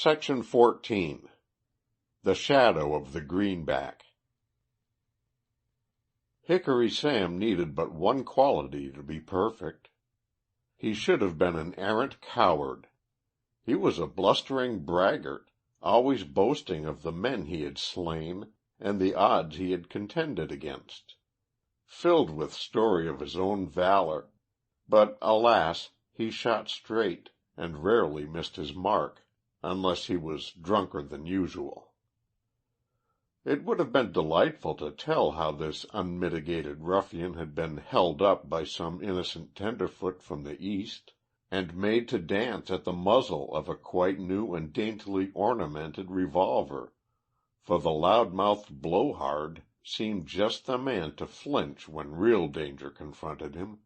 Section 14. The Shadow of the Greenback. Hickory Sam needed but one quality to be perfect. He should have been an arrant coward. He was a blustering braggart, always boasting of the men he had slain and the odds he had contended against, filled with story of his own valor, but alas, he shot straight, and rarely missed his mark, unless he was drunker than usual. It would have been delightful to tell how this unmitigated ruffian had been held up by some innocent tenderfoot from the East, and made to dance at the muzzle of a quite new and daintily ornamented revolver, for the loud-mouthed blowhard seemed just the man to flinch when real danger confronted him.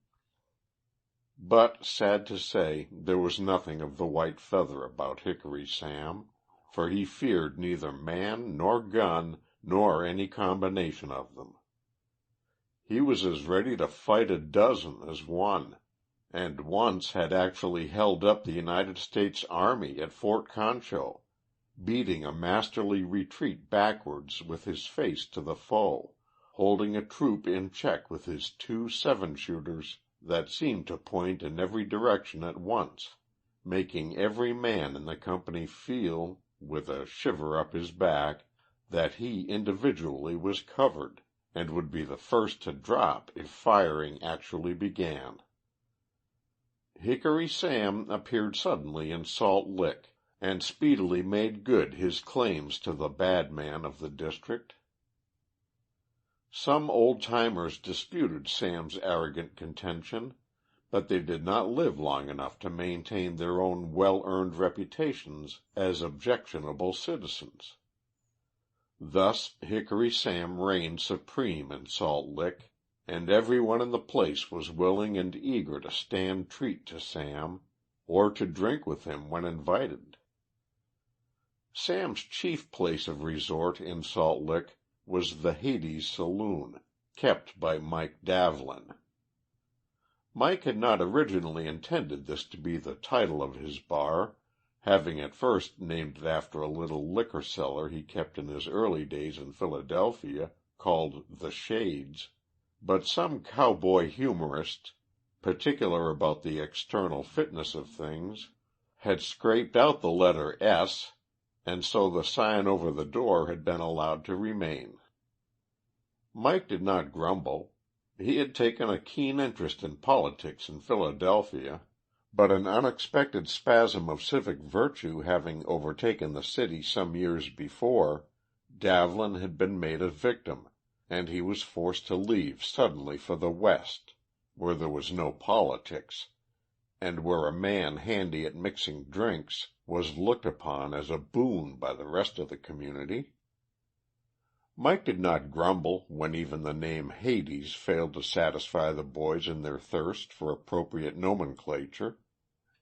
But, sad to say, there was nothing of the white feather about Hickory Sam, for he feared neither man nor gun nor any combination of them. He was as ready to fight a dozen as one, and once had actually held up the United States Army at Fort Concho, beating a masterly retreat backwards with his face to the foe, holding a troop in check with his 2 7-shooters that seemed to point in every direction at once, making every man in the company feel, with a shiver up his back, that he individually was covered, and would be the first to drop if firing actually began. Hickory Sam appeared suddenly in Salt Lick, and speedily made good his claims to the bad man of the district. Some old-timers disputed Sam's arrogant contention, but they did not live long enough to maintain their own well-earned reputations as objectionable citizens. Thus Hickory Sam reigned supreme in Salt Lick, and every one in the place was willing and eager to stand treat to Sam, or to drink with him when invited. Sam's chief place of resort in Salt Lick was the Hades Saloon, kept by Mike Davlin. Mike had not originally intended this to be the title of his bar, having at first named it after a little liquor cellar he kept in his early days in Philadelphia, called the Shades, but some cowboy humorist, particular about the external fitness of things, had scraped out the letter S, and so the sign over the door had been allowed to remain. Mike did not grumble. He had taken a keen interest in politics in Philadelphia, but an unexpected spasm of civic virtue having overtaken the city some years before, Davlin had been made a victim, and he was forced to leave suddenly for the West, where there was no politics, and where a man handy at mixing drinks was looked upon as a boon by the rest of the community. Mike did not grumble when even the name Hades failed to satisfy the boys in their thirst for appropriate nomenclature,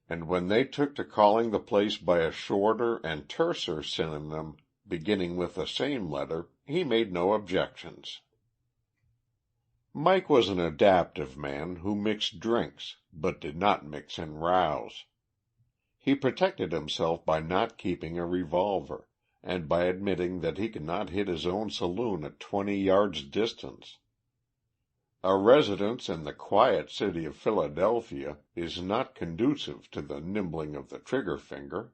and when they took to calling the place by a shorter and terser synonym beginning with the same letter, he made no objections. Mike was an adaptive man who mixed drinks, but did not mix in rows. He protected himself by not keeping a revolver, and by admitting that he could not hit his own saloon at 20 yards distance. A residence in the quiet city of Philadelphia is not conducive to the nimbling of the trigger finger.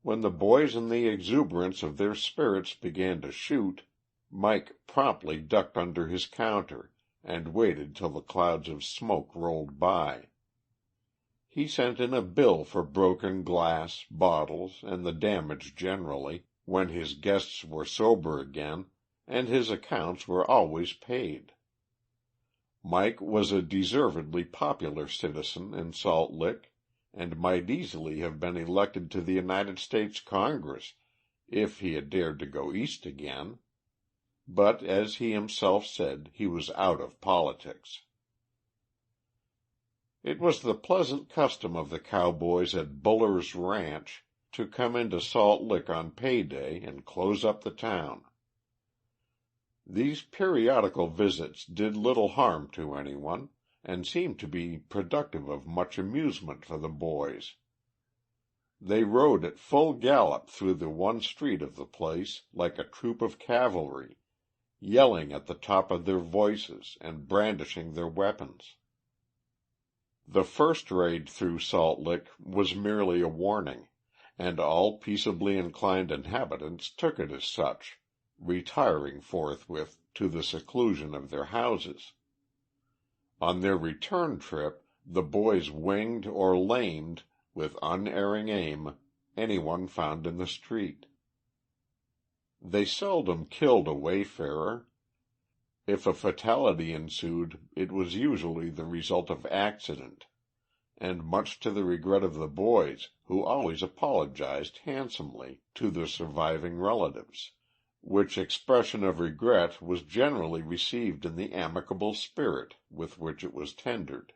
When the boys in the exuberance of their spirits began to shoot, Mike promptly ducked under his counter and waited till the clouds of smoke rolled by. He sent in a bill for broken glass, bottles, and the damage generally, when his guests were sober again, and his accounts were always paid. Mike was a deservedly popular citizen in Salt Lick, and might easily have been elected to the United States Congress if he had dared to go East again. But, as he himself said, he was out of politics. It was the pleasant custom of the cowboys at Buller's Ranch to come into Salt Lick on pay day and close up the town. These periodical visits did little harm to anyone, and seemed to be productive of much amusement for the boys. They rode at full gallop through the one street of the place like a troop of cavalry, yelling at the top of their voices and brandishing their weapons. The first raid through Salt Lick was merely a warning, and all peaceably inclined inhabitants took it as such, retiring forthwith to the seclusion of their houses. On their return trip the boys winged or lamed, with unerring aim, anyone found in the street. They seldom killed a wayfarer. If a fatality ensued, it was usually the result of accident, and much to the regret of the boys, who always apologized handsomely to their surviving relatives, which expression of regret was generally received in the amicable spirit with which it was tendered.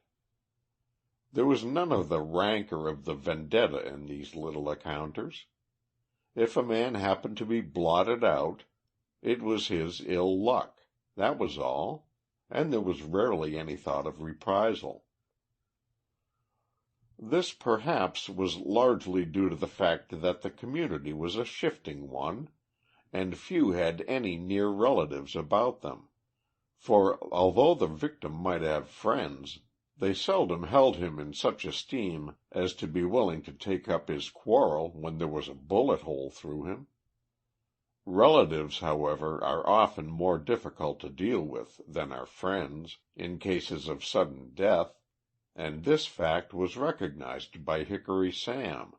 There was none of the rancor of the vendetta in these little encounters. If a man happened to be blotted out, it was his ill luck, that was all, and there was rarely any thought of reprisal. This perhaps was largely due to the fact that the community was a shifting one, and few had any near relatives about them, for although the victim might have friends, they seldom held him in such esteem as to be willing to take up his quarrel when there was a bullet hole through him. Relatives, however, are often more difficult to deal with than are friends, in cases of sudden death, and this fact was recognized by Hickory Sam,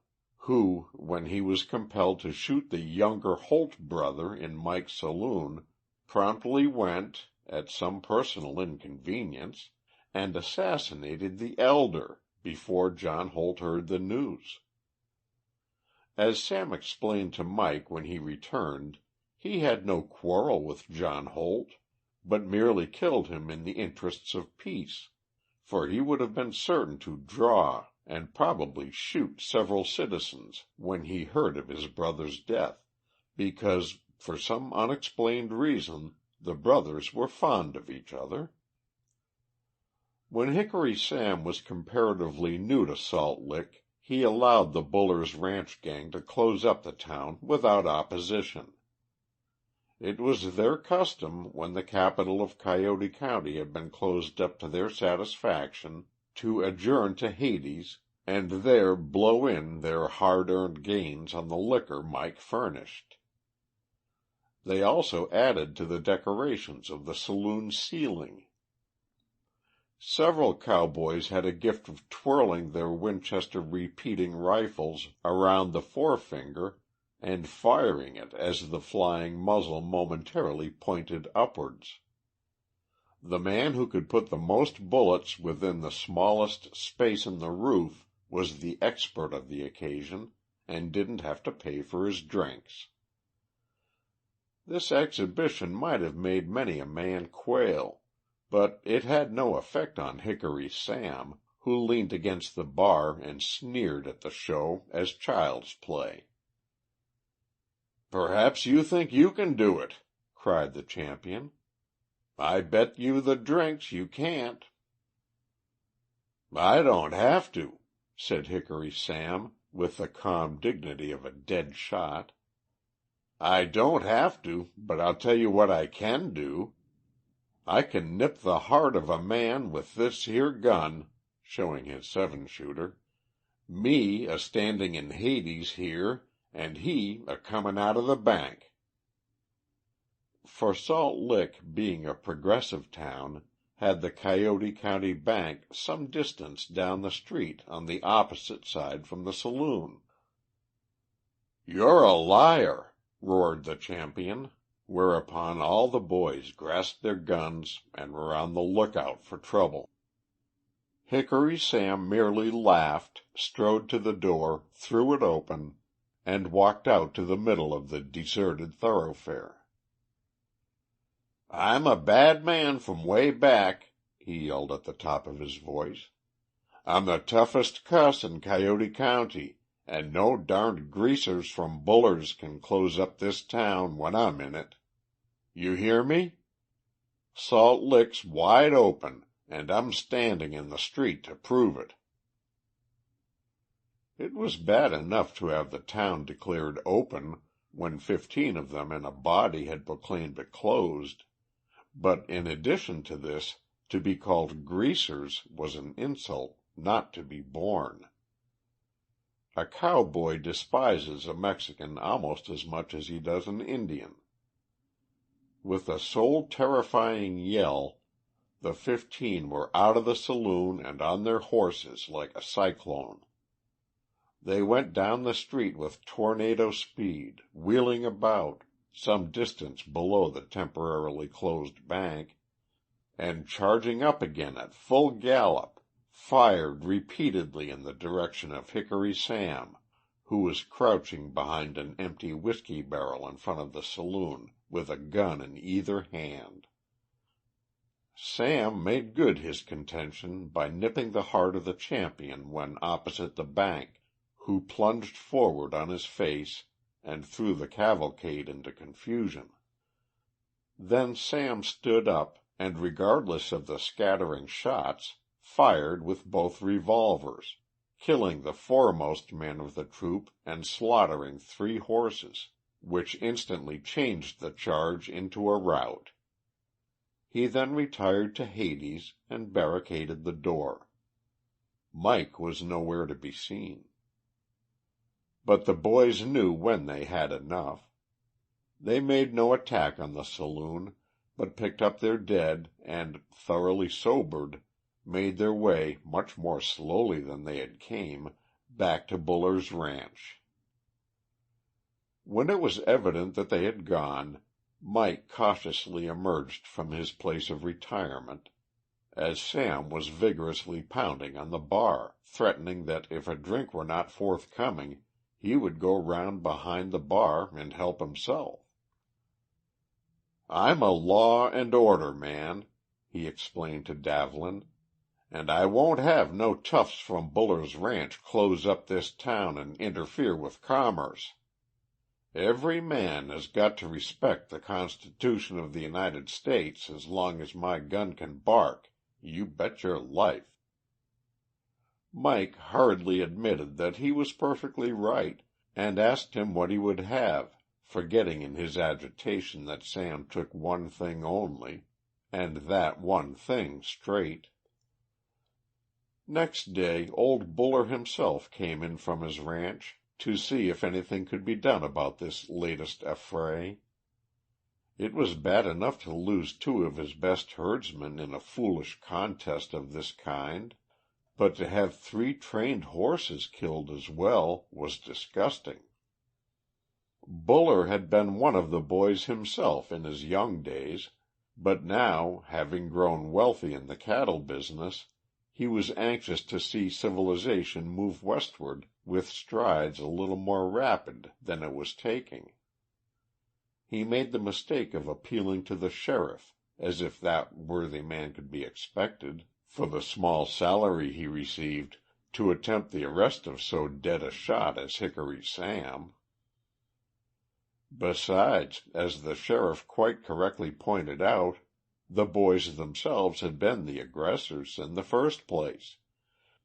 who, when he was compelled to shoot the younger Holt brother in Mike's saloon, promptly went, at some personal inconvenience, and assassinated the elder before John Holt heard the news. As Sam explained to Mike when he returned, he had no quarrel with John Holt, but merely killed him in the interests of peace, for he would have been certain to draw and probably shoot several citizens when he heard of his brother's death, because, for some unexplained reason, the brothers were fond of each other. When Hickory Sam was comparatively new to Salt Lick, he allowed the Buller's ranch gang to close up the town without opposition. It was their custom, when the capital of Coyote County had been closed up to their satisfaction, to adjourn to Hades and there blow in their hard-earned gains on the liquor Mike furnished. They also added to the decorations of the saloon ceiling. Several cowboys had a gift of twirling their Winchester repeating rifles around the forefinger and firing it as the flying muzzle momentarily pointed upwards. The man who could put the most bullets within the smallest space in the roof was the expert of the occasion, and didn't have to pay for his drinks. This exhibition might have made many a man quail, but it had no effect on Hickory Sam, who leaned against the bar and sneered at the show as child's play. "Perhaps you think you can do it," cried the champion. "I bet you the drinks you can't." "I don't have to," said Hickory Sam, with the calm dignity of a dead shot. "I don't have to, but I'll tell you what I can do. I can nip the heart of a man with this here gun," showing his 7-shooter, "me a standing in Hades here, and he a comin' out of the bank." For Salt Lick, being a progressive town, had the Coyote County Bank some distance down the street on the opposite side from the saloon. "You're a liar!" roared the champion, whereupon all the boys grasped their guns and were on the lookout for trouble. Hickory Sam merely laughed, strode to the door, threw it open, and walked out to the middle of the deserted thoroughfare. "I'm a bad man from way back," he yelled at the top of his voice. "I'm the toughest cuss in Coyote County, and no darned greasers from Buller's can close up this town when I'm in it. You hear me? Salt Lick's wide open, and I'm standing in the street to prove it." It was bad enough to have the town declared open when 15 of them in a body had proclaimed it closed, but in addition to this, to be called greasers was an insult not to be borne. A cowboy despises a Mexican almost as much as he does an Indian. With a soul-terrifying yell, the 15 were out of the saloon and on their horses like a cyclone. They went down the street with tornado speed, wheeling about, some distance below the temporarily closed bank, and charging up again at full gallop, fired repeatedly in the direction of Hickory Sam, who was crouching behind an empty whiskey barrel in front of the saloon, with a gun in either hand. Sam made good his contention by nipping the heart of the champion when opposite the bank, who plunged forward on his face and threw the cavalcade into confusion. Then Sam stood up, and regardless of the scattering shots, fired with both revolvers, killing the foremost man of the troop and slaughtering 3 horses, which instantly changed the charge into a rout. He then retired to Hades and barricaded the door. Mike was nowhere to be seen. But the boys knew when they had enough. They made no attack on the saloon, but picked up their dead and, thoroughly sobered, made their way, much more slowly than they had came, back to Buller's ranch. When it was evident that they had gone, Mike cautiously emerged from his place of retirement, as Sam was vigorously pounding on the bar, threatening that if a drink were not forthcoming, he would go round behind the bar and help himself. "I'm a law and order man," he explained to Davlin, "and I won't have no toughs from Buller's ranch close up this town and interfere with commerce. Every man has got to respect the Constitution of the United States as long as my gun can bark, you bet your life." Mike hurriedly admitted that he was perfectly right, and asked him what he would have, forgetting in his agitation that Sam took one thing only, and that one thing straight. Next day old Buller himself came in from his ranch to see if anything could be done about this latest affray. It was bad enough to lose 2 of his best herdsmen in a foolish contest of this kind, but to have 3 trained horses killed as well was disgusting. Buller had been one of the boys himself in his young days, but now, having grown wealthy in the cattle business, he was anxious to see civilization move westward with strides a little more rapid than it was taking. He made the mistake of appealing to the sheriff, as if that worthy man could be expected, for the small salary he received, to attempt the arrest of so dead a shot as Hickory Sam. Besides, as the sheriff quite correctly pointed out, the boys themselves had been the aggressors in the first place,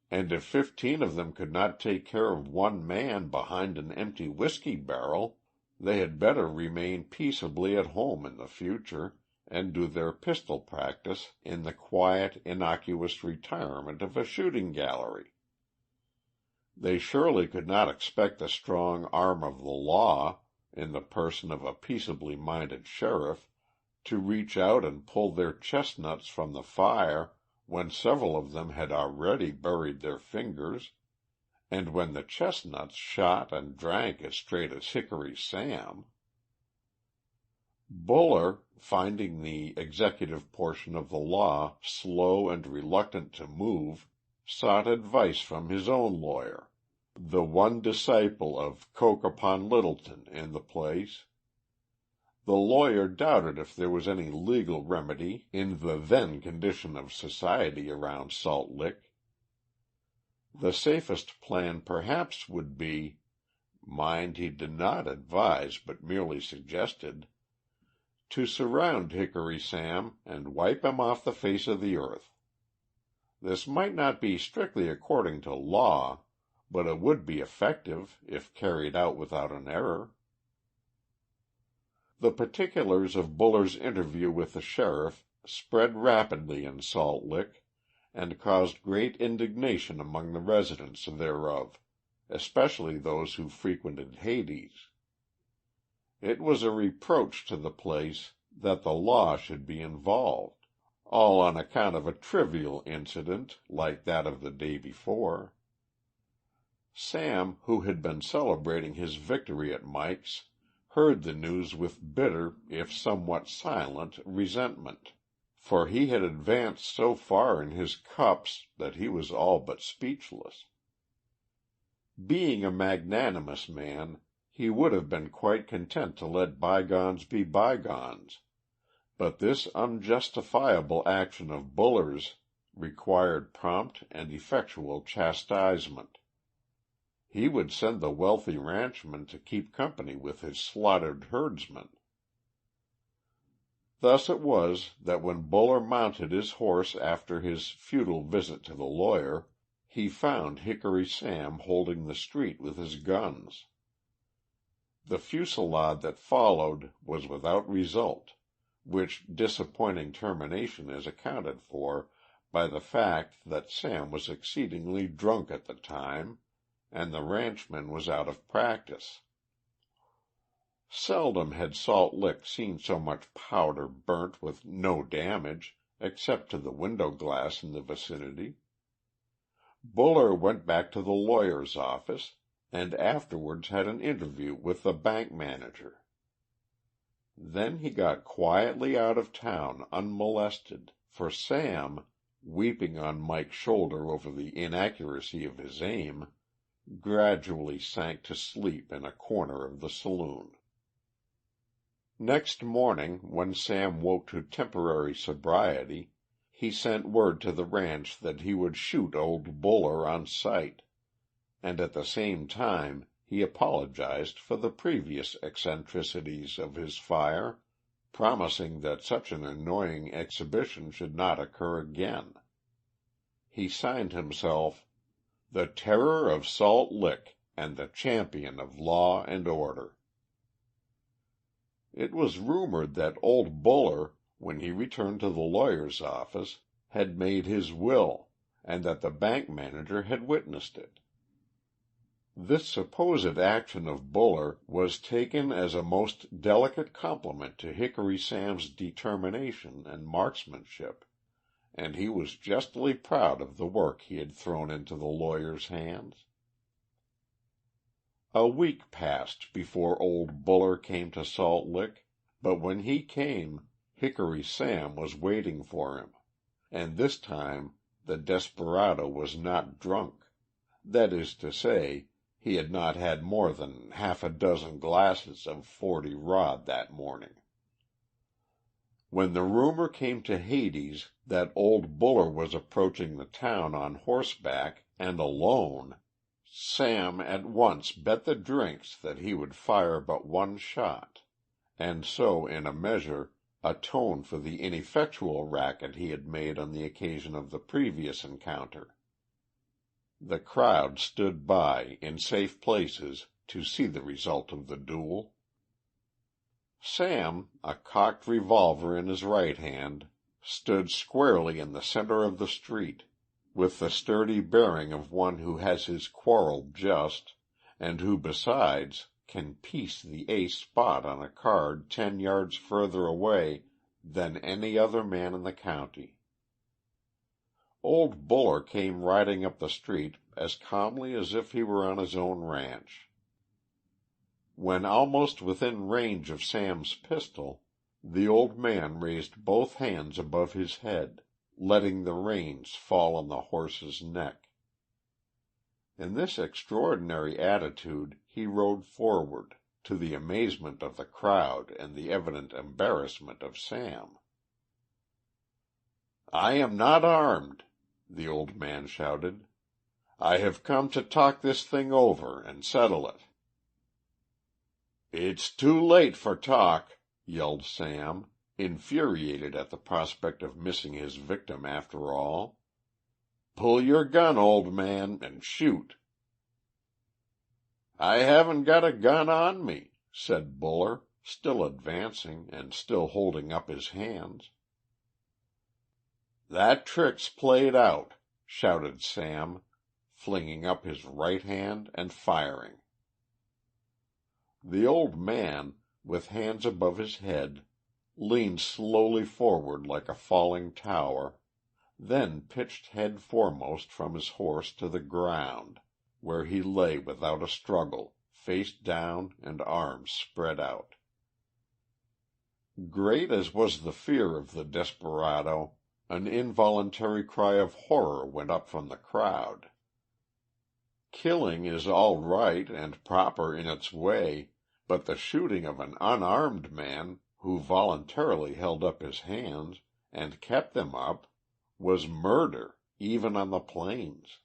and if 15 of them could not take care of one man behind an empty whiskey barrel, they had better remain peaceably at home in the future, and do their pistol practice in the quiet, innocuous retirement of a shooting gallery. They surely could not expect the strong arm of the law, in the person of a peaceably minded sheriff, to reach out and pull their chestnuts from the fire when several of them had already buried their fingers, and when the chestnuts shot and drank as straight as Hickory Sam. Buller, finding the executive portion of the law slow and reluctant to move, sought advice from his own lawyer, the one disciple of Coke upon Littleton in the place. The lawyer doubted if there was any legal remedy in the then condition of society around Salt Lick. The safest plan perhaps would be, mind he did not advise but merely suggested, to surround Hickory Sam and wipe him off the face of the earth. This might not be strictly according to law, but it would be effective if carried out without an error. The particulars of Buller's interview with the sheriff spread rapidly in Salt Lick, and caused great indignation among the residents thereof, especially those who frequented Hades. It was a reproach to the place that the law should be involved, all on account of a trivial incident like that of the day before. Sam, who had been celebrating his victory at Mike's, heard the news with bitter, if somewhat silent, resentment, for he had advanced so far in his cups that he was all but speechless. Being a magnanimous man, he would have been quite content to let bygones be bygones, but this unjustifiable action of Buller's required prompt and effectual chastisement. He would send the wealthy ranchman to keep company with his slaughtered herdsmen. Thus it was that when Buller mounted his horse after his futile visit to the lawyer, he found Hickory Sam holding the street with his guns. The fusillade that followed was without result, which disappointing termination is accounted for by the fact that Sam was exceedingly drunk at the time, and the ranchman was out of practice. Seldom had Salt Lick seen so much powder burnt with no damage, except to the window glass in the vicinity. Buller went back to the lawyer's office, and afterwards had an interview with the bank manager. Then he got quietly out of town unmolested, for Sam, weeping on Mike's shoulder over the inaccuracy of his aim, gradually sank to sleep in a corner of the saloon. Next morning, when Sam woke to temporary sobriety, he sent word to the ranch that he would shoot old Buller on sight, and at the same time he apologized for the previous eccentricities of his fire, promising that such an annoying exhibition should not occur again. He signed himself "The Terror of Salt Lick and the Champion of Law and Order." It was rumored that old Buller, when he returned to the lawyer's office, had made his will, and that the bank manager had witnessed it. This supposed action of Buller was taken as a most delicate compliment to Hickory Sam's determination and marksmanship, and he was justly proud of the work he had thrown into the lawyer's hands. A week passed before old Buller came to Salt Lick, but when he came, Hickory Sam was waiting for him, and this time the desperado was not drunk, that is to say, he had not had more than half a dozen glasses of 40 Rod that morning. When the rumor came to Hades that old Buller was approaching the town on horseback and alone, Sam at once bet the drinks that he would fire but one shot, and so in a measure atone for the ineffectual racket he had made on the occasion of the previous encounter. The crowd stood by in safe places to see the result of the duel. Sam, a cocked revolver in his right hand, stood squarely in the center of the street, with the sturdy bearing of one who has his quarrel just, and who besides can piece the ace spot on a card 10 yards further away than any other man in the county. Old Buller came riding up the street as calmly as if he were on his own ranch. When almost within range of Sam's pistol, the old man raised both hands above his head, letting the reins fall on the horse's neck. In this extraordinary attitude he rode forward, to the amazement of the crowd and the evident embarrassment of Sam. "I am not armed," the old man shouted. "I have come to talk this thing over and settle it." "It's too late for talk," yelled Sam, infuriated at the prospect of missing his victim after all. "Pull your gun, old man, and shoot." I haven't got a gun on me, said Buller, still advancing and still holding up his hands. That trick's played out, shouted Sam, flinging up his right hand and firing. The old man, with hands above his head, leaned slowly forward like a falling tower, then pitched head foremost from his horse to the ground, where he lay without a struggle, face down and arms spread out. Great as was the fear of the desperado, an involuntary cry of horror went up from the crowd. Killing is all right and proper in its way, but the shooting of an unarmed man, who voluntarily held up his hands, and kept them up, was murder, even on the plains.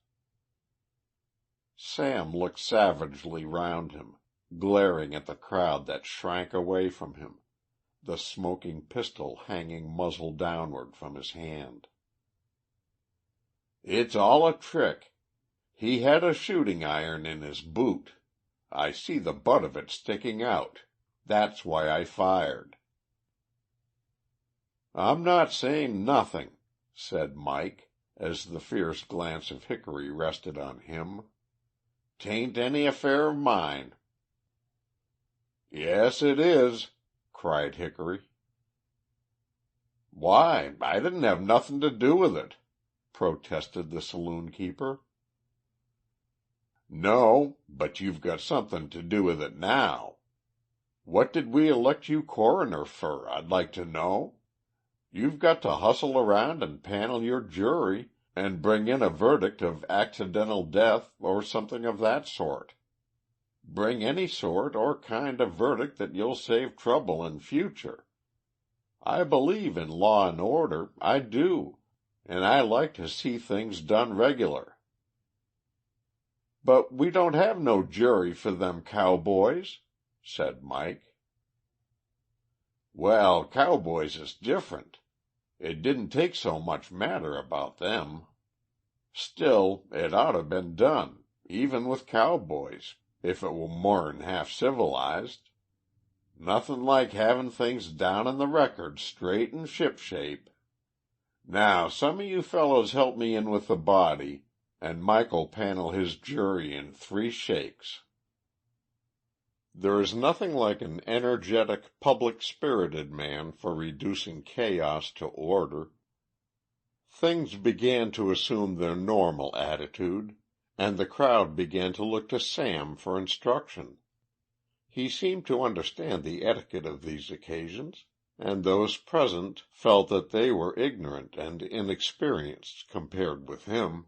Sam looked savagely round him, glaring at the crowd that shrank away from him, the smoking pistol hanging muzzle downward from his hand. "It's all a trick. He had a shooting iron in his boot. I see the butt of it sticking out. That's why I fired." "I'm not saying nothing," said Mike, as the fierce glance of Hickory rested on him. "'Tain't any affair of mine." "Yes, it is," cried Hickory. "Why, I didn't have nothing to do with it," protested the saloon keeper. "No, but you've got something to do with it now. What did we elect you coroner fer, I'd like to know? You've got to hustle around and panel your jury, and bring in a verdict of accidental death or something of that sort. Bring any sort or kind of verdict that you'll save trouble in future. I believe in law and order, I do, and I like to see things done regular." "But we don't have no jury for them cowboys," said Mike. "Well, cowboys is different. It didn't take so much matter about them. Still, it oughta been done, even with cowboys, if it were more'n half civilized. Nothin' like havin' things down in the record straight and shipshape. Now, some of you fellows help me in with the body, and Mike'll panel his jury in 3 shakes." There is nothing like an energetic, public-spirited man for reducing chaos to order. Things began to assume their normal attitude, and the crowd began to look to Sam for instruction. He seemed to understand the etiquette of these occasions, and those present felt that they were ignorant and inexperienced compared with him.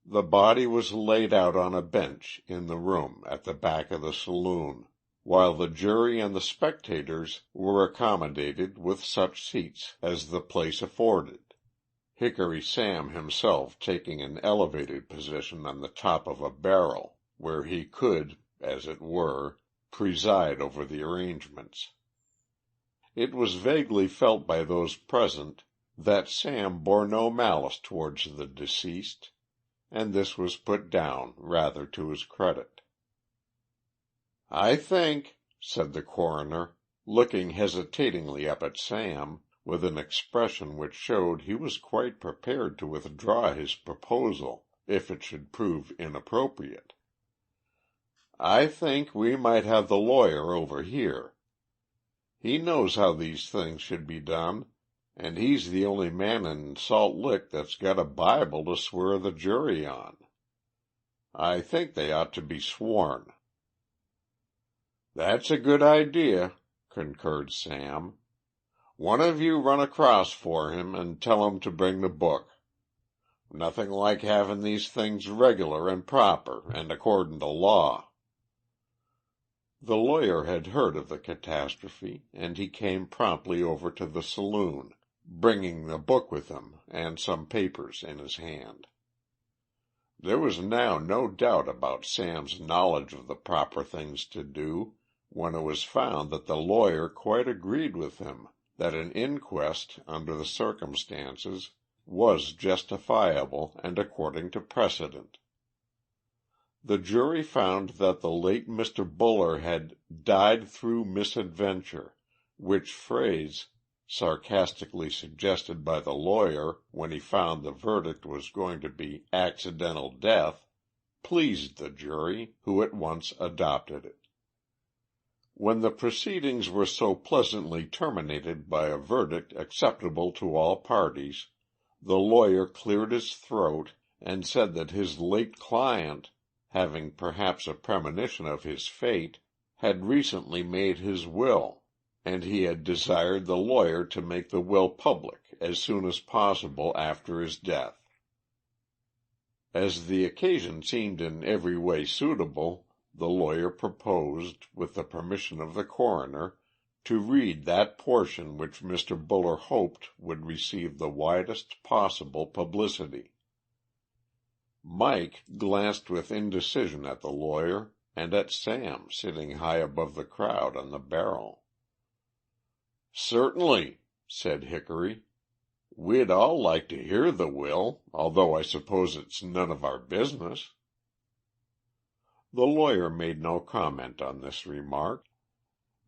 The body was laid out on a bench in the room at the back of the saloon, while the jury and the spectators were accommodated with such seats as the place afforded, Hickory Sam himself taking an elevated position on the top of a barrel, where he could, as it were, preside over the arrangements. It was vaguely felt by those present that Sam bore no malice towards the deceased, and this was put down rather to his credit. "I think," said the coroner, looking hesitatingly up at Sam, with an expression which showed he was quite prepared to withdraw his proposal if it should prove inappropriate, "I think we might have the lawyer over here. He knows how these things should be done, and he's the only man in Salt Lick that's got a Bible to swear the jury on. I think they ought to be sworn." "That's a good idea," concurred Sam. "One of you run across for him and tell him to bring the book. Nothing like having these things regular and proper and according to law." The lawyer had heard of the catastrophe, and he came promptly over to the saloon, bringing the book with him and some papers in his hand. There was now no doubt about Sam's knowledge of the proper things to do, when it was found that the lawyer quite agreed with him that an inquest, under the circumstances, was justifiable and according to precedent. The jury found that the late Mr. Buller had "died through misadventure," which phrase, sarcastically suggested by the lawyer when he found the verdict was going to be accidental death, pleased the jury, who at once adopted it. When the proceedings were so pleasantly terminated by a verdict acceptable to all parties, the lawyer cleared his throat and said that his late client, having perhaps a premonition of his fate, had recently made his will, and he had desired the lawyer to make the will public as soon as possible after his death. As the occasion seemed in every way suitable, the lawyer proposed, with the permission of the coroner, to read that portion which Mr. Buller hoped would receive the widest possible publicity. Mike glanced with indecision at the lawyer and at Sam sitting high above the crowd on the barrel. "Certainly," said Hickory. "We'd all like to hear the will, although I suppose it's none of our business." The lawyer made no comment on this remark,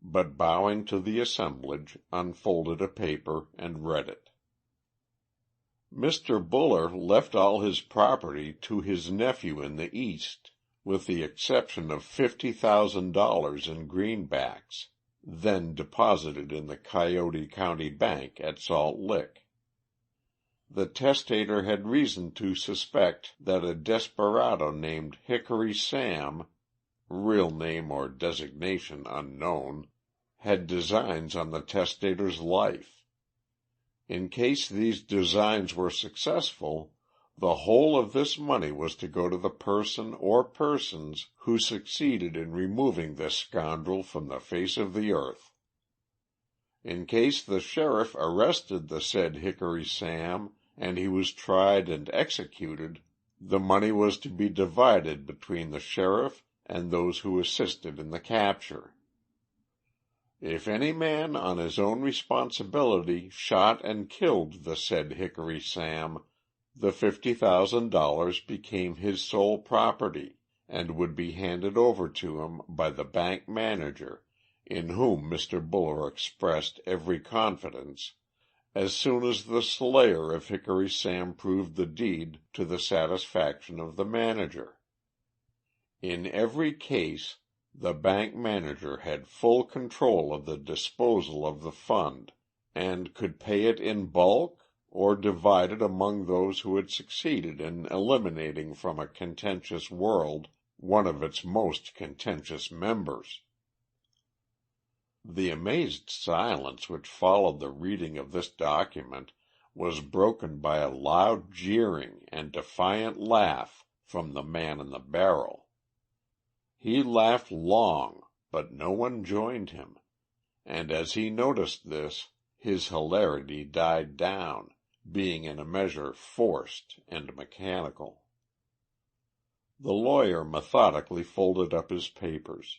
but bowing to the assemblage, unfolded a paper and read it. Mr. Buller left all his property to his nephew in the East, with the exception of $50,000 in greenbacks, then deposited in the Coyote County Bank at Salt Lick. The testator had reason to suspect that a desperado named Hickory Sam, real name or designation unknown, had designs on the testator's life. In case these designs were successful, the whole of this money was to go to the person or persons who succeeded in removing this scoundrel from the face of the earth. In case the sheriff arrested the said Hickory Sam and he was tried and executed, the money was to be divided between the sheriff and those who assisted in the capture. If any man on his own responsibility shot and killed the said Hickory Sam, the $50,000 became his sole property, and would be handed over to him by the bank manager, in whom Mr. Buller expressed every confidence, as soon as the slayer of Hickory Sam proved the deed to the satisfaction of the manager. In every case, the bank manager had full control of the disposal of the fund, and could pay it in bulk or divide it among those who had succeeded in eliminating from a contentious world one of its most contentious members. The amazed silence which followed the reading of this document was broken by a loud jeering and defiant laugh from the man in the barrel. He laughed long, but no one joined him, and as he noticed this, his hilarity died down, being in a measure forced and mechanical. The lawyer methodically folded up his papers.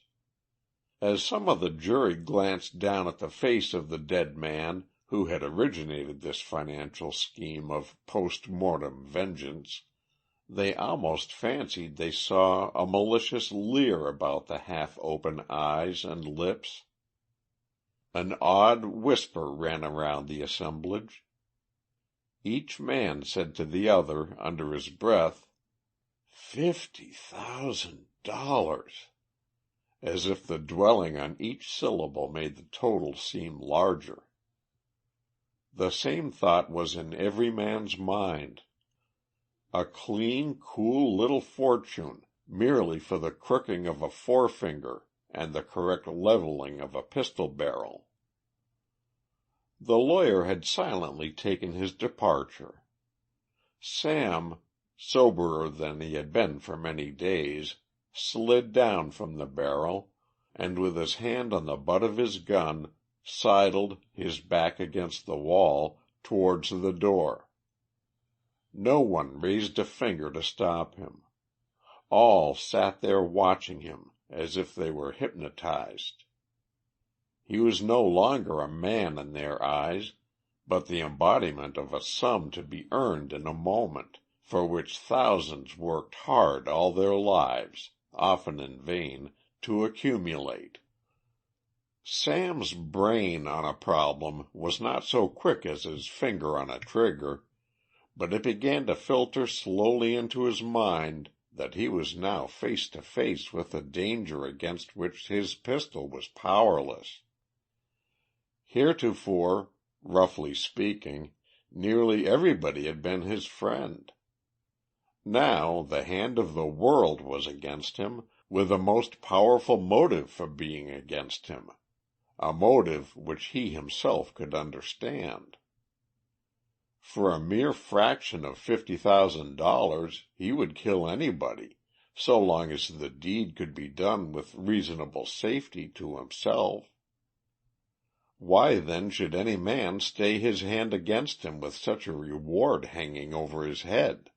As some of the jury glanced down at the face of the dead man who had originated this financial scheme of post-mortem vengeance, they almost fancied they saw a malicious leer about the half-open eyes and lips. An odd whisper ran around the assemblage. Each man said to the other under his breath, $50,000, as if the dwelling on each syllable made the total seem larger. The same thought was in every man's mind. A clean, cool little fortune, merely for the crooking of a forefinger and the correct leveling of a pistol barrel. The lawyer had silently taken his departure. Sam, soberer than he had been for many days, slid down from the barrel, and with his hand on the butt of his gun, sidled, his back against the wall, towards the door. No one raised a finger to stop him. All sat there watching him as if they were hypnotized. He was no longer a man in their eyes, but the embodiment of a sum to be earned in a moment, for which thousands worked hard all their lives, often in vain, to accumulate. Sam's brain on a problem was not so quick as his finger on a trigger, but it began to filter slowly into his mind that he was now face to face with a danger against which his pistol was powerless. Heretofore, roughly speaking, nearly everybody had been his friend. Now the hand of the world was against him, with a most powerful motive for being against him, a motive which he himself could understand. For a mere fraction of $50,000 he would kill anybody, so long as the deed could be done with reasonable safety to himself. Why then should any man stay his hand against him with such a reward hanging over his head?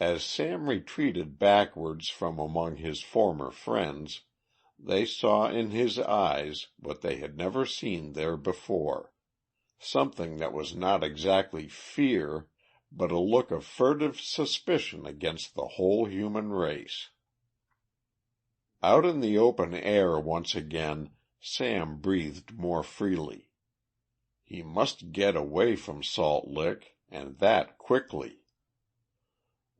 As Sam retreated backwards from among his former friends, they saw in his eyes what they had never seen there before, something that was not exactly fear, but a look of furtive suspicion against the whole human race. Out in the open air once again, Sam breathed more freely. He must get away from Salt Lick, and that quickly.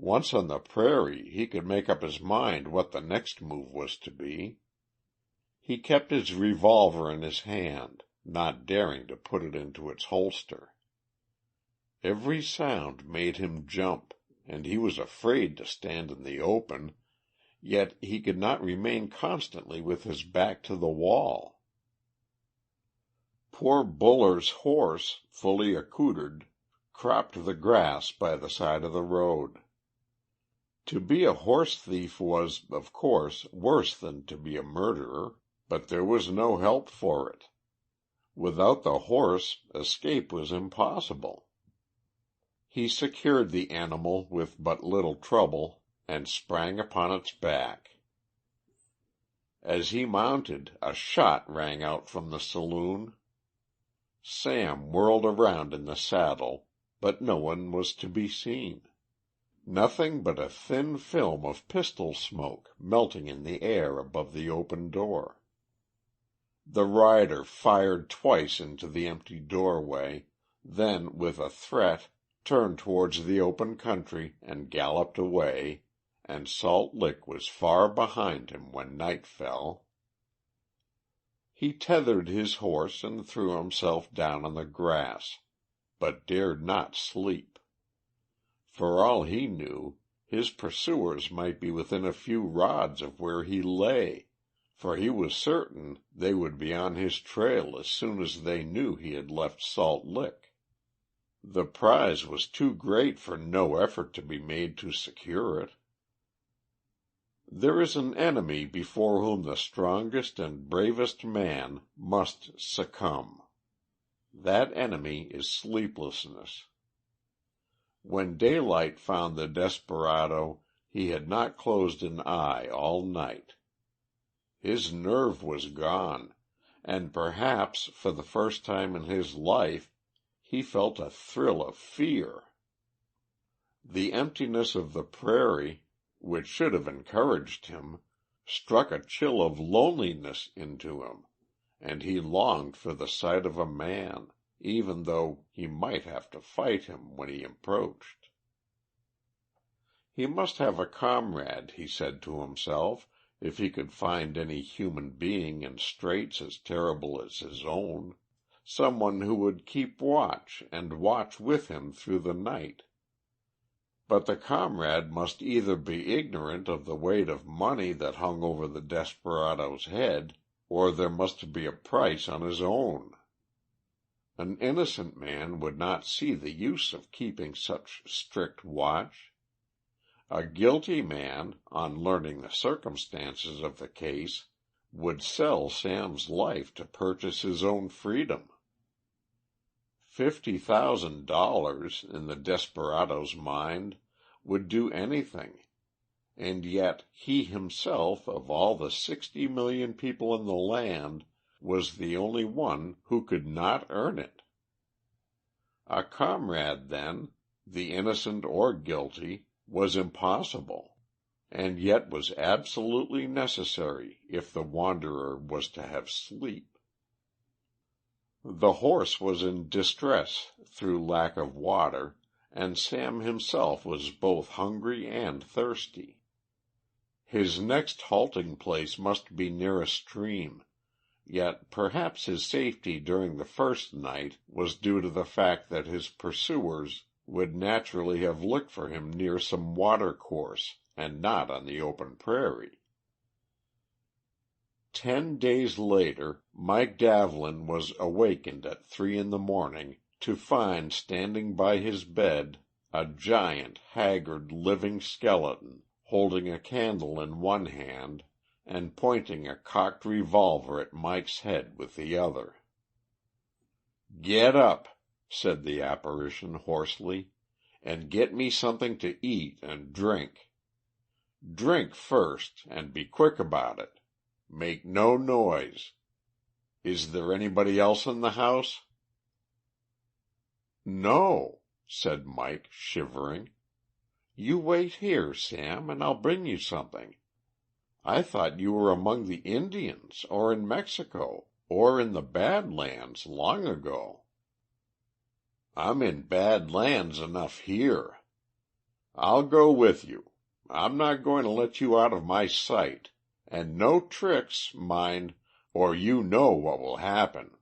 Once on the prairie, he could make up his mind what the next move was to be. He kept his revolver in his hand, not daring to put it into its holster. Every sound made him jump, and he was afraid to stand in the open, yet he could not remain constantly with his back to the wall. Poor Buller's horse, fully accoutered, cropped the grass by the side of the road. To be a horse thief was, of course, worse than to be a murderer, but there was no help for it. Without the horse, escape was impossible. He secured the animal with but little trouble, and sprang upon its back. As he mounted, a shot rang out from the saloon. Sam whirled around in the saddle, but no one was to be seen. Nothing but a thin film of pistol smoke melting in the air above the open door. The rider fired twice into the empty doorway, then, with a threat, turned towards the open country and galloped away, and Salt Lick was far behind him when night fell. He tethered his horse and threw himself down on the grass, but dared not sleep. For all he knew, his pursuers might be within a few rods of where he lay, for he was certain they would be on his trail as soon as they knew he had left Salt Lick. The prize was too great for no effort to be made to secure it. There is an enemy before whom the strongest and bravest man must succumb. That enemy is sleeplessness. When daylight found the desperado, he had not closed an eye all night. His nerve was gone, and perhaps for the first time in his life he felt a thrill of fear. The emptiness of the prairie, which should have encouraged him, struck a chill of loneliness into him, and he longed for the sight of a man, even though he might have to fight him when he approached. He must have a comrade, he said to himself, if he could find any human being in straits as terrible as his own, someone who would keep watch and watch with him through the night. But the comrade must either be ignorant of the weight of money that hung over the desperado's head, or there must be a price on his own. An innocent man would not see the use of keeping such strict watch. A guilty man, on learning the circumstances of the case, would sell Sam's life to purchase his own freedom. $50,000, in the desperado's mind, would do anything, and yet he himself, of all the 60 million people in the land, was the only one who could not earn it. A comrade, then, the innocent or guilty, was impossible, and yet was absolutely necessary if the wanderer was to have sleep. The horse was in distress through lack of water, and Sam himself was both hungry and thirsty. His next halting place must be near a stream, yet perhaps his safety during the first night was due to the fact that his pursuers would naturally have looked for him near some watercourse and not on the open prairie. 10 days later, Mike Davlin was awakened at 3 a.m. to find standing by his bed a giant, haggard, living skeleton, holding a candle in one hand and pointing a cocked revolver at Mike's head with the other. "Get up," said the apparition hoarsely, "and get me something to eat and drink. Drink first, and be quick about it. Make no noise. Is there anybody else in the house?" "No," said Mike, shivering. "You wait here, Sam, and I'll bring you something. I thought you were among the Indians, or in Mexico, or in the Bad Lands long ago." "I'm in bad lands enough here. I'll go with you. I'm not going to let you out of my sight, and no tricks, mind, or you know what will happen."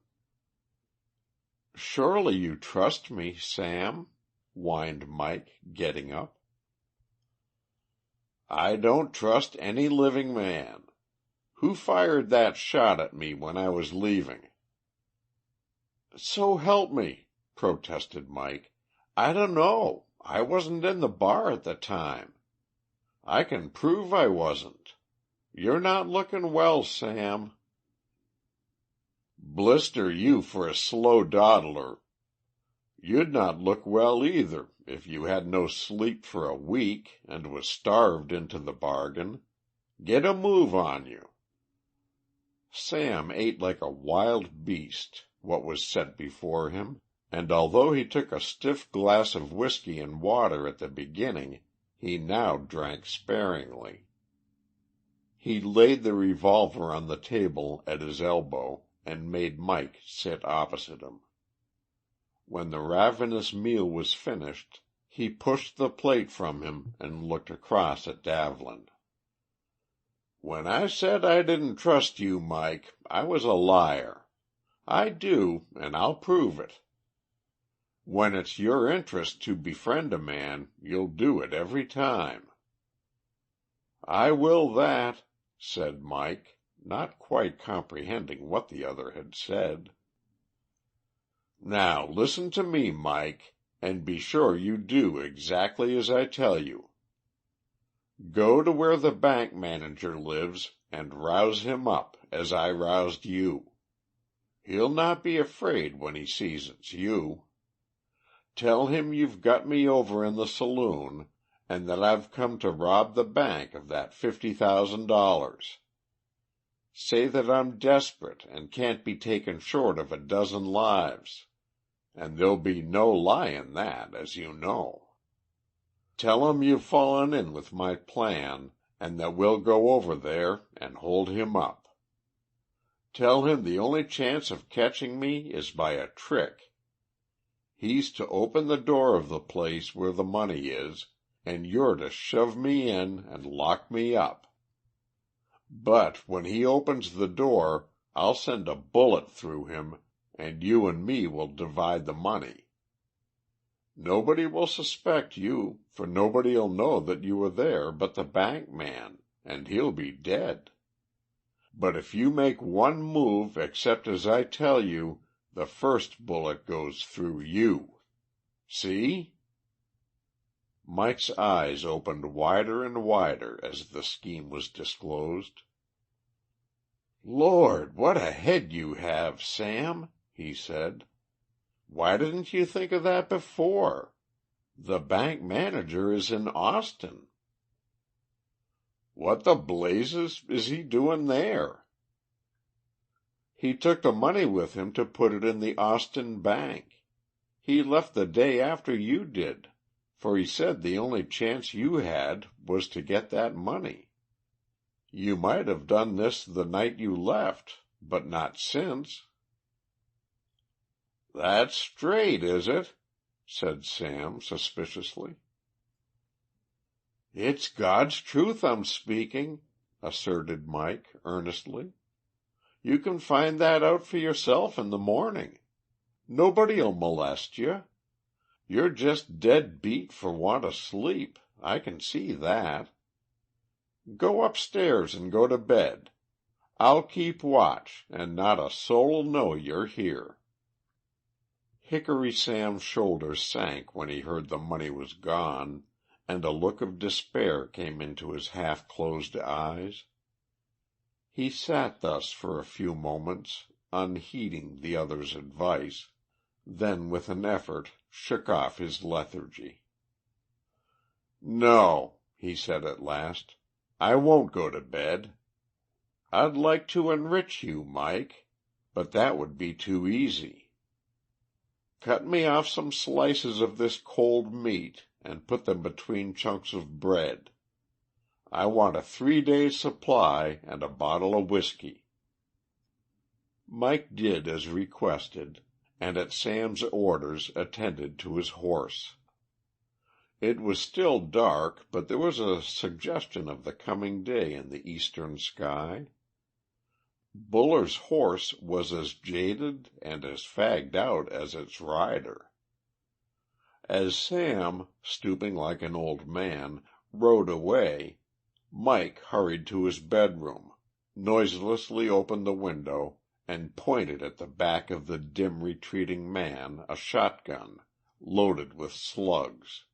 "Surely you trust me, Sam," whined Mike, getting up. "I don't trust any living man. Who fired that shot at me when I was leaving?" "So help me," protested Mike. "I don't know. I wasn't in the bar at the time. I can prove I wasn't. You're not looking well, Sam." "Blister you for a slow dawdler. You'd not look well either if you had no sleep for a week and was starved into the bargain. Get a move on you." Sam ate like a wild beast what was set before him, and although he took a stiff glass of whiskey and water at the beginning, he now drank sparingly. He laid the revolver on the table at his elbow and made Mike sit opposite him. When the ravenous meal was finished, he pushed the plate from him and looked across at Davlin. "When I said I didn't trust you, Mike, I was a liar. I do, and I'll prove it. When it's your interest to befriend a man, you'll do it every time." "I will that," said Mike, not quite comprehending what the other had said. "Now listen to me, Mike, and be sure you do exactly as I tell you. Go to where the bank manager lives and rouse him up as I roused you. He'll not be afraid when he sees it's you. Tell him you've got me over in the saloon, and that I've come to rob the bank of that $50,000. Say that I'm desperate and can't be taken short of a dozen lives. And there'll be no lie in that, as you know. Tell him you've fallen in with my plan, and that we'll go over there and hold him up. Tell him the only chance of catching me is by a trick. He's to open the door of the place where the money is, and you're to shove me in and lock me up. But when he opens the door, I'll send a bullet through him, and you and me will divide the money. Nobody will suspect you, for nobody'll know that you were there but the bank man, and he'll be dead. But if you make one move except as I tell you, the first bullet goes through you. See?" Mike's eyes opened wider and wider as the scheme was disclosed. "Lord, what a head you have, Sam!" he said. "Why didn't you think of that before? The bank manager is in Austin." "What the blazes is he doing there?" "He took the money with him to put it in the Austin bank. He left the day after you did. for he said the only chance you had was to get that money. You might have done this the night you left, but not since." "That's straight, is it?" said Sam suspiciously. "It's God's truth I'm speaking," asserted Mike earnestly. "You can find that out for yourself in the morning. Nobody'll molest you. You're just dead beat for want of sleep, I can see that. Go upstairs and go to bed. I'll keep watch, and not a soul'll know you're here." Hickory Sam's shoulders sank when he heard the money was gone, and a look of despair came into his half-closed eyes. He sat thus for a few moments, unheeding the other's advice, then with an effort shook off his lethargy. "No," he said at last, "I won't go to bed. I'd like to enrich you, Mike, but that would be too easy. Cut me off some slices of this cold meat and put them between chunks of bread. I want a 3 days' supply and a bottle of whiskey." Mike did as requested, and at Sam's orders attended to his horse. It was still dark, but there was a suggestion of the coming day in the eastern sky. Buller's horse was as jaded and as fagged out as its rider. As Sam, stooping like an old man, rode away, Mike hurried to his bedroom, noiselessly opened the window, and pointed at the back of the dim retreating man a shotgun, loaded with slugs.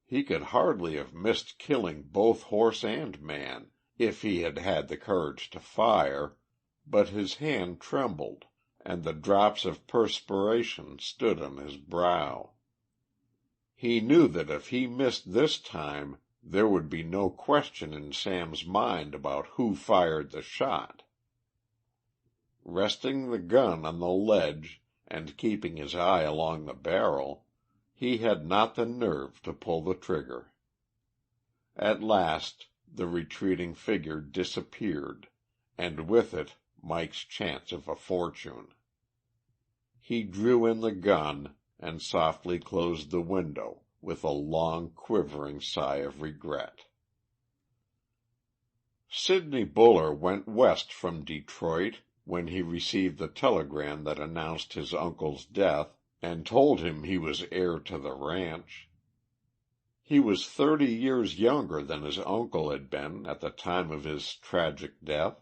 He could hardly have missed killing both horse and man if he had had the courage to fire, but his hand trembled, and the drops of perspiration stood on his brow. He knew that if he missed this time there would be no question in Sam's mind about who fired the shot. Resting the gun on the ledge and keeping his eye along the barrel, he had not the nerve to pull the trigger. At last the retreating figure disappeared, and with it Mike's chance of a fortune. He drew in the gun and softly closed the window with a long, quivering sigh of regret. Sidney Buller went west from Detroit when he received the telegram that announced his uncle's death and told him he was heir to the ranch. He was 30 years younger than his uncle had been at the time of his tragic death,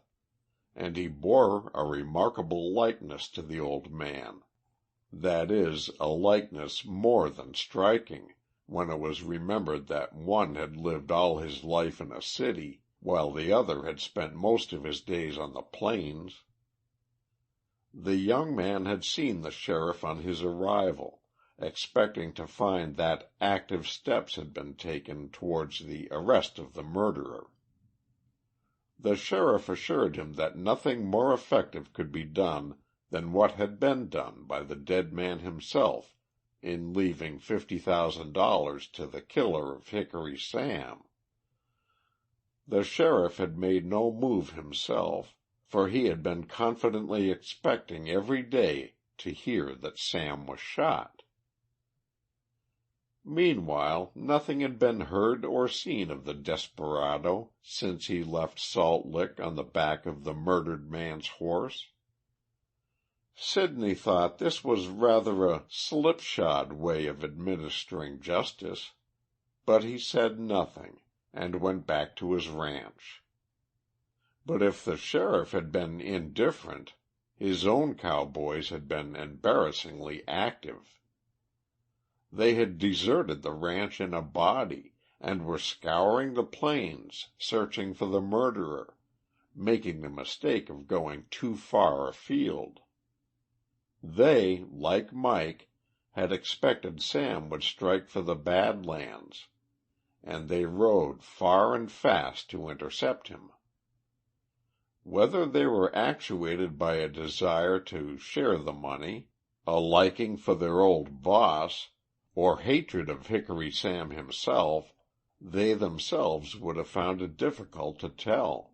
and he bore a remarkable likeness to the old man. That is, a likeness more than striking, when it was remembered that one had lived all his life in a city, while the other had spent most of his days on the plains. The young man had seen the sheriff on his arrival, expecting to find that active steps had been taken towards the arrest of the murderer. The sheriff assured him that nothing more effective could be done than what had been done by the dead man himself in leaving $50,000 to the killer of Hickory Sam. The sheriff had made no move himself, for he had been confidently expecting every day to hear that Sam was shot. Meanwhile, nothing had been heard or seen of the desperado since he left Salt Lick on the back of the murdered man's horse. Sidney thought this was rather a slipshod way of administering justice, but he said nothing, and went back to his ranch. But if the sheriff had been indifferent, his own cowboys had been embarrassingly active. They had deserted the ranch in a body, and were scouring the plains searching for the murderer, making the mistake of going too far afield. They, like Mike, had expected Sam would strike for the Bad Lands, and they rode far and fast to intercept him. Whether they were actuated by a desire to share the money, a liking for their old boss, or hatred of Hickory Sam himself, they themselves would have found it difficult to tell.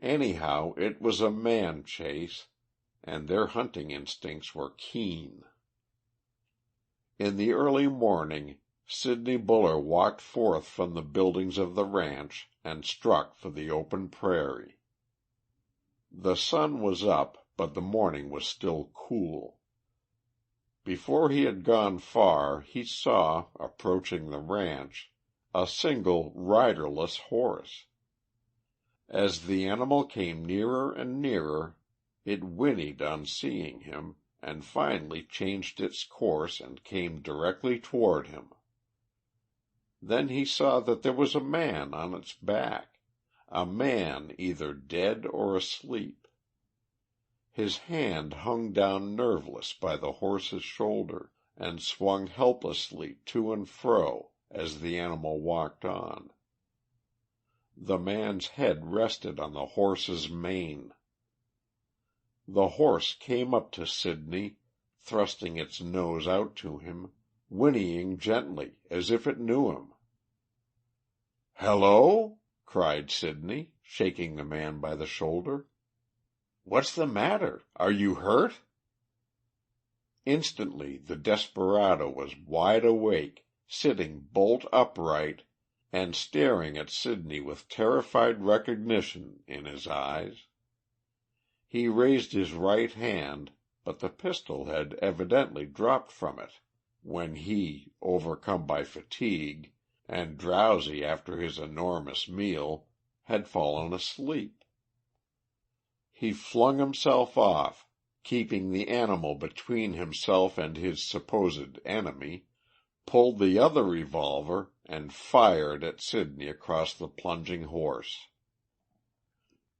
Anyhow, it was a man chase, and their hunting instincts were keen. In the early morning, Sidney Buller walked forth from the buildings of the ranch and struck for the open prairie. The sun was up, but the morning was still cool. Before he had gone far he saw, approaching the ranch, a single riderless horse. As the animal came nearer and nearer, it whinnied on seeing him, and finally changed its course and came directly toward him. Then he saw that there was a man on its back, a man either dead or asleep. His hand hung down nerveless by the horse's shoulder, and swung helplessly to and fro as the animal walked on. The man's head rested on the horse's mane. The horse came up to Sidney, thrusting its nose out to him, whinnying gently, as if it knew him. "Hello!" cried Sidney, shaking the man by the shoulder. "What's the matter? Are you hurt?" Instantly the desperado was wide awake, sitting bolt upright, and staring at Sidney with terrified recognition in his eyes. He raised his right hand, but the pistol had evidently dropped from it when he, overcome by fatigue, and drowsy after his enormous meal, had fallen asleep. He flung himself off, keeping the animal between himself and his supposed enemy, pulled the other revolver, and fired at Sidney across the plunging horse.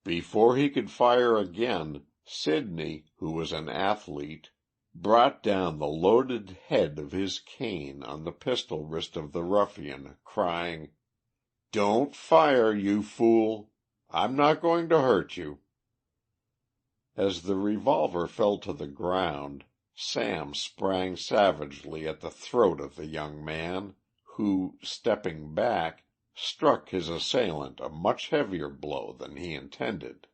Before he could fire again, Sidney, who was an athlete, brought down the loaded head of his cane on the pistol wrist of the ruffian, crying, "Don't fire, you fool! I'm not going to hurt you." As the revolver fell to the ground, Sam sprang savagely at the throat of the young man, who, stepping back, struck his assailant a much heavier blow than he intended.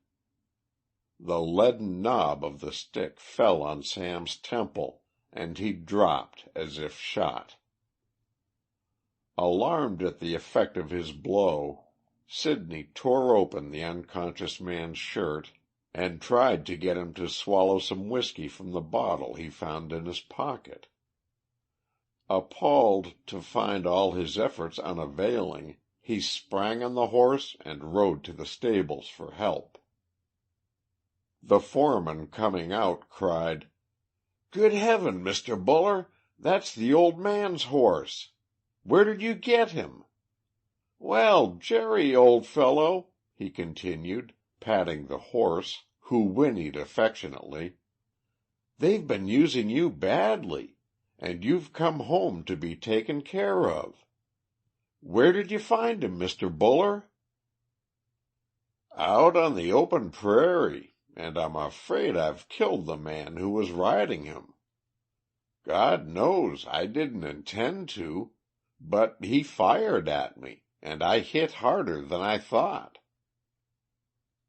The leaden knob of the stick fell on Sam's temple, and he dropped as if shot. Alarmed at the effect of his blow, Sidney tore open the unconscious man's shirt and tried to get him to swallow some whiskey from the bottle he found in his pocket. Appalled to find all his efforts unavailing, he sprang on the horse and rode to the stables for help. The foreman, coming out, cried, "Good heaven, Mr. Buller, that's the old man's horse! Where did you get him? Well, Jerry, old fellow," he continued, patting the horse, who whinnied affectionately, "they've been using you badly, and you've come home to be taken care of. Where did you find him, Mr. Buller?" "Out on the open prairie, and I'm afraid I've killed the man who was riding him. God knows I didn't intend to, but he fired at me, and I hit harder than I thought."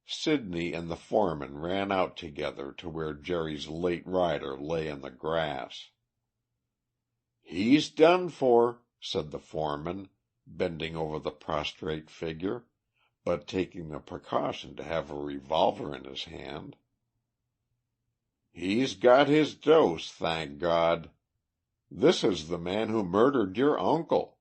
Sidney and the foreman ran out together to where Jerry's late rider lay in the grass. "He's done for," said the foreman, bending over the prostrate figure, but taking the precaution to have a revolver in his hand. "He's got his dose, thank God. This is the man who murdered your uncle.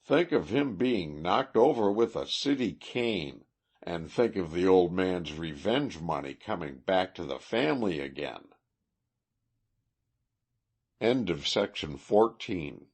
Think of him being knocked over with a city cane, and think of the old man's revenge money coming back to the family again." End of section 14.